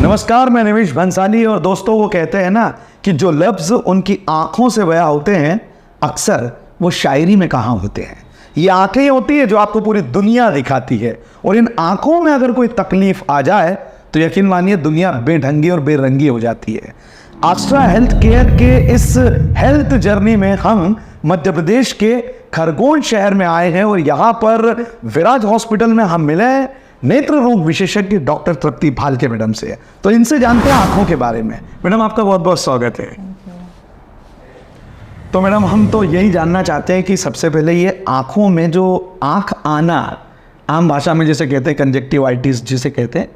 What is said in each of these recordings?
नमस्कार, मैं निमिष भंसाली। और दोस्तों, वो कहते हैं ना कि जो लफ्ज़ उनकी आंखों से बयां होते हैं अक्सर वो शायरी में कहाँ होते हैं। ये आंखें होती है जो आपको पूरी दुनिया दिखाती है, और इन आंखों में अगर कोई तकलीफ आ जाए तो यकीन मानिए दुनिया बेढंगी और बेरंगी हो जाती है। आस्ट्रा हेल्थ केयर के इस हेल्थ जर्नी में हम मध्य प्रदेश के खरगोन शहर में आए हैं, और यहाँ पर विराज हॉस्पिटल में हम मिले नेत्र रोग विशेषज्ञ डॉक्टर तृप्ति भालके मैडम से। तो इनसे जानते हैं आंखों के बारे में। मैडम, आपका बहुत बहुत स्वागत है। तो मैडम, हम तो यही जानना चाहते हैं कि सबसे पहले ये आंखों में जो आंख आना, आम भाषा में जैसे कहते हैं कंजक्टिवाइटिस जिसे कहते हैं,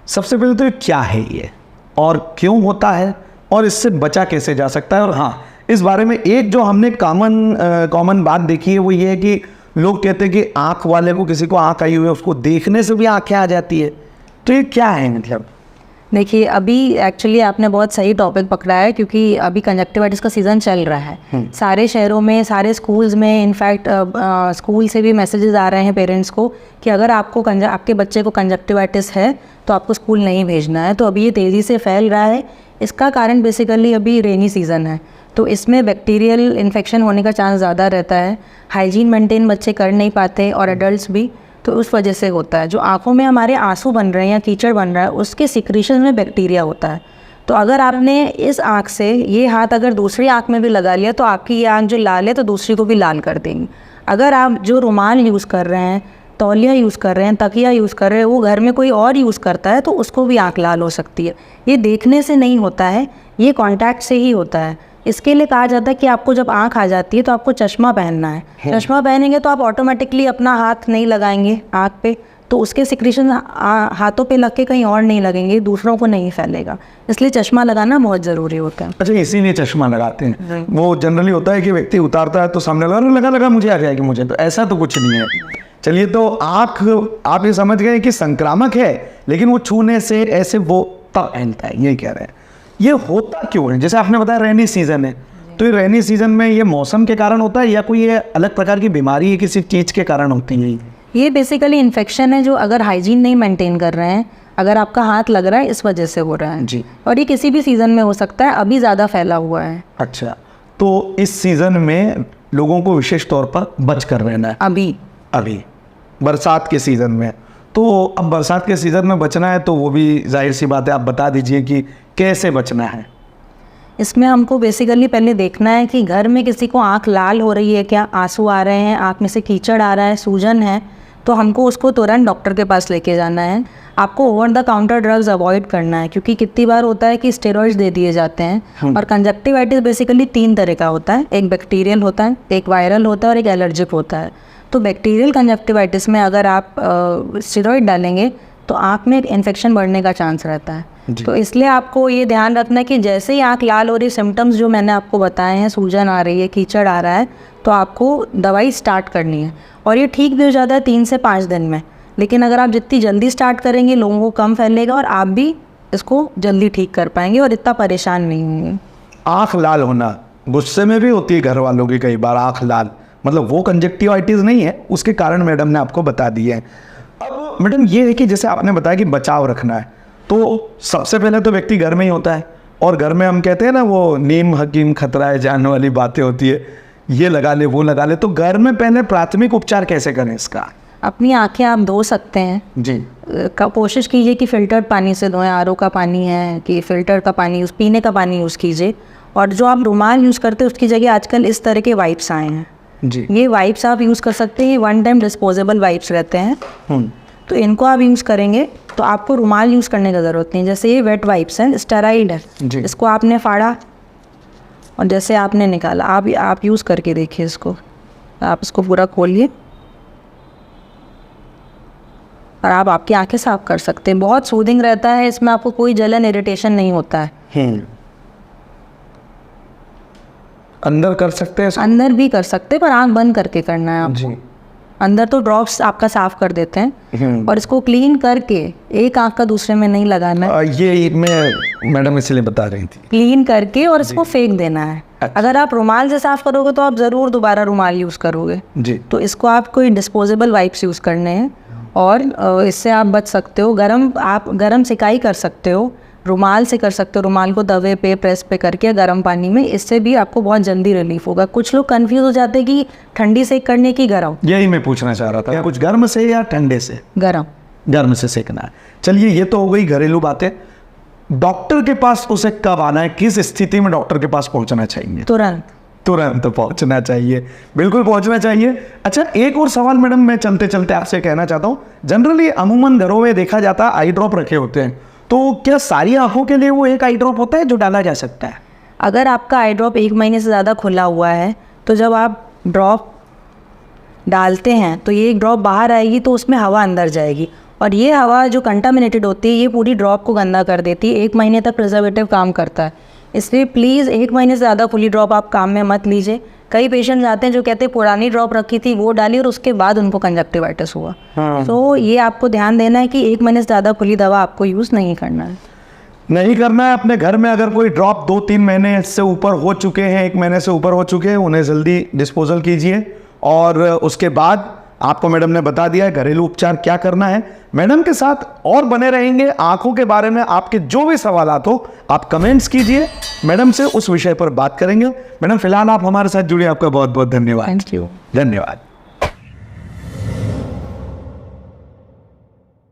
सबसे पहले तो ये क्या है ये और क्यों होता है और इससे बचा कैसे जा सकता है। और हाँ, इस बारे में एक जो हमने कॉमन बात देखी है वो ये है कि लोग कहते हैं कि आँख वाले को, किसी को आँख आई हुई है, उसको देखने से भी आँखें आ जाती है। तो ये क्या है मतलब? देखिए, अभी एक्चुअली आपने बहुत सही टॉपिक पकड़ा है, क्योंकि अभी कंजक्टिवाइटिस का सीज़न चल रहा है। सारे शहरों में, सारे स्कूल्स में, इनफैक्ट स्कूल से भी मैसेजेस आ रहे हैं पेरेंट्स को कि अगर आपके बच्चे को कंजक्टिवाइटिस है तो आपको स्कूल नहीं भेजना है। तो अभी ये तेज़ी से फैल रहा है। इसका कारण बेसिकली अभी रेनी सीज़न है, तो इसमें बैक्टीरियल इन्फेक्शन होने का चांस ज़्यादा रहता है। हाइजीन मेंटेन बच्चे कर नहीं पाते और एडल्ट्स भी, तो उस वजह से होता है। जो आँखों में हमारे आंसू बन रहे हैं या कीचड़ बन रहा है, उसके सिक्रीशन में बैक्टीरिया होता है। तो अगर आपने इस आँख से ये हाथ अगर दूसरी आँख में भी लगा लिया तो आपकी ये आँख जो लाल है तो दूसरी को भी लाल कर देंगी। अगर आप जो रुमाल यूज़ कर रहे हैं, तौलिया यूज़ कर रहे हैं, तकिया यूज़ कर रहे हैं, वो घर में कोई और यूज़ करता है तो उसको भी आँख लाल हो सकती है। ये देखने से नहीं होता है, ये कॉन्टैक्ट से ही होता है। इसके लिए कहा जाता है कि आपको जब आँख आ जाती है तो आपको चश्मा पहनना है। चश्मा पहनेंगे तो आप ऑटोमेटिकली अपना हाथ नहीं लगाएंगे आँख पे, तो उसके सिक्रीशन हाथों पे लग के कहीं और नहीं लगेंगे, दूसरों को नहीं फैलेगा। इसलिए चश्मा लगाना बहुत ज़रूरी होता है। अच्छा, इसीलिए चश्मा लगाते हैं। वो जनरली होता है कि व्यक्ति उतारता है तो सामने लगा मुझे आ जाएगी मुझे, तो ऐसा तो कुछ नहीं है। चलिए, तो आँख आप ये समझ गए कि संक्रामक है, लेकिन वो छूने से ऐसे वो फैलता है, ये कह रहे हैं। ये होता क्यों है? जैसे आपने बताया रेनी सीजन है, तो ये रेनी सीजन में ये मौसम के कारण होता है या कोई ये अलग प्रकार की बीमारी है, किसी चीज़ के कारण होती है? ये बेसिकली इन्फेक्शन है जो अगर हाइजीन नहीं मेंटेन कर रहे हैं, अगर आपका हाथ लग रहा है, इस वजह से हो रहा है जी। और ये किसी भी सीज़न में हो सकता है, अभी ज़्यादा फैला हुआ है। अच्छा, तो इस सीज़न में लोगों को विशेष तौर पर बच कर रहना है। अभी बरसात के सीज़न में, तो अब बरसात के सीज़न में बचना है तो वो भी जाहिर सी बात है, आप बता दीजिए कि कैसे बचना है। इसमें हमको बेसिकली पहले देखना है कि घर में किसी को आँख लाल हो रही है क्या, आंसू आ रहे हैं, आँख में से कीचड़ आ रहा है, सूजन है, तो हमको उसको तुरंत डॉक्टर के पास लेके जाना है। आपको over the counter drugs avoid करना है, क्योंकि कितनी बार होता है कि स्टेरॉइड्स दे दिए जाते हैं। और कंजक्टिवाइटिस बेसिकली 3 तरह का होता है, एक बैक्टीरियल होता है, एक वायरल होता है और एक एलर्जिक होता है। तो बैक्टीरियल कंजक्टिवाइटिस में अगर आप स्टेरॉइड डालेंगे तो आँख में इन्फेक्शन बढ़ने का चांस रहता है। तो इसलिए आपको ये ध्यान रखना है कि जैसे ही आँख लाल हो रही, सिम्टम्स जो मैंने आपको बताए हैं, सूजन आ रही है, कीचड़ आ रहा है, तो आपको दवाई स्टार्ट करनी है। और ये ठीक भी हो जाता है 3 से 5 दिन में। लेकिन अगर आप जितनी जल्दी स्टार्ट करेंगे, लोगों को कम फैलेगा और आप भी इसको जल्दी ठीक कर पाएंगे और इतना परेशान नहीं होंगे। आँख लाल होना गुस्से में भी होती है घर वालों की, कई बार आँख लाल, मतलब वो कंजक्टिवाइटिस नहीं है, उसके कारण मैडम ने आपको बता दिए हैं। अब मैडम ये है कि जैसे आपने बताया कि बचाव रखना है, तो सबसे पहले तो व्यक्ति घर में ही होता है, और घर में हम कहते हैं ना वो नीम हकीम खतराए जान वाली बातें होती है, ये लगा ले वो लगा ले। तो घर में पहले प्राथमिक उपचार कैसे करें इसका? अपनी आँखें आप धो सकते हैं जी। कोशिश कीजिए कि फ़िल्टर्ड पानी से धोएं। आरओ का पानी है कि फ़िल्टर का पानी, पीने का पानी यूज़ कीजिए। और जो आप रुमाल यूज़ करते हैं उसकी जगह आजकल इस तरह के वाइप्स आए हैं जी। ये वाइप्स आप यूज़ कर सकते हैं। 1 टाइम डिस्पोजेबल वाइप्स रहते हैं, तो इनको आप यूज़ करेंगे तो आपको रुमाल यूज़ करने की ज़रूरत नहीं। जैसे ये वेट वाइप्स हैं, स्टेराइड है, इसको आपने फाड़ा और जैसे आपने निकाला, आप यूज़ करके देखिए इसको। आप इसको पूरा खोलिए और आप आपकी आंखें साफ कर सकते हैं। बहुत सूदिंग रहता है, इसमें आपको कोई जलन इरिटेशन नहीं होता है। अंदर कर सकते हैं? अंदर भी कर सकते हैं, पर आंख बंद करके करना है आपको। अंदर तो ड्रॉप्स आपका साफ कर देते हैं, और इसको क्लीन करके एक आंख का दूसरे में नहीं लगाना है। ये मैं मैडम इसलिए बता रही थी, क्लीन करके और इसको फेंक देना है। अगर आप रुमाल से साफ करोगे तो आप ज़रूर दोबारा रुमाल यूज़ करोगे जी। तो इसको आप कोई डिस्पोजेबल वाइप्स यूज़ करने हैं, और इससे आप बच सकते हो। आप गरम सिकाई कर सकते हो। रुमाल से कर सकते हो, रुमाल को तवे पे प्रेस पे करके गर्म पानी में, इससे भी आपको बहुत जल्दी रिलीफ होगा। कुछ लोग कंफ्यूज हो जाते हैं कि ठंडी सेक करने की गर्म। यही मैं पूछना चाह रहा था, कुछ गर्म से या ठंडे से? गर्म। गर्म से सेकना है। चलिए ये तो हो गई घरेलू बातें। डॉक्टर के पास उसे कब आना है, किस स्थिति में डॉक्टर के पास पहुंचना चाहिए? तुरंत पहुंचना चाहिए, बिल्कुल पहुंचना चाहिए। अच्छा, एक और सवाल मैडम मैं चलते चलते आपसे कहना चाहता हूँ। जनरली अमूमन घरों में देखा जाता है आई ड्रॉप रखे होते हैं, तो क्या सारी आंखों के लिए वो एक आई ड्रॉप होता है जो डाला जा सकता है? अगर आपका आई ड्रॉप 1 महीने से ज़्यादा खुला हुआ है तो जब आप ड्रॉप डालते हैं तो ये एक ड्रॉप बाहर आएगी तो उसमें हवा अंदर जाएगी, और ये हवा जो कंटामिनेटेड होती है ये पूरी ड्रॉप को गंदा कर देती है। 1 महीने तक प्रिजर्वेटिव काम करता है, इसलिए प्लीज़ 1 महीने से ज़्यादा खुली ड्रॉप आप काम में मत लीजिए। कई पेशेंट्स आते हैं जो कहते हैं पुरानी ड्रॉप रखी थी वो डाली और उसके बाद उनको कंजक्टिवाइटिस हुआ। तो ये आपको ध्यान देना है कि 1 महीने से ज़्यादा खुली दवा आपको यूज़ नहीं करना है। नहीं करना है। अपने घर में अगर कोई ड्रॉप 2-3 महीने से ऊपर हो चुके हैं, 1 महीने से ऊपर हो चुके हैं, उन्हें जल्दी डिस्पोजल कीजिए। और उसके बाद आपको मैडम ने बता दिया है घरेलू उपचार क्या करना है। मैडम के साथ और बने रहेंगे। आंखों के बारे में आपके जो भी सवालात हो आप कमेंट्स कीजिए, मैडम से उस विषय पर बात करेंगे। मैडम फिलहाल आप हमारे साथ जुड़े, आपका बहुत बहुत धन्यवाद। Thank you. धन्यवाद।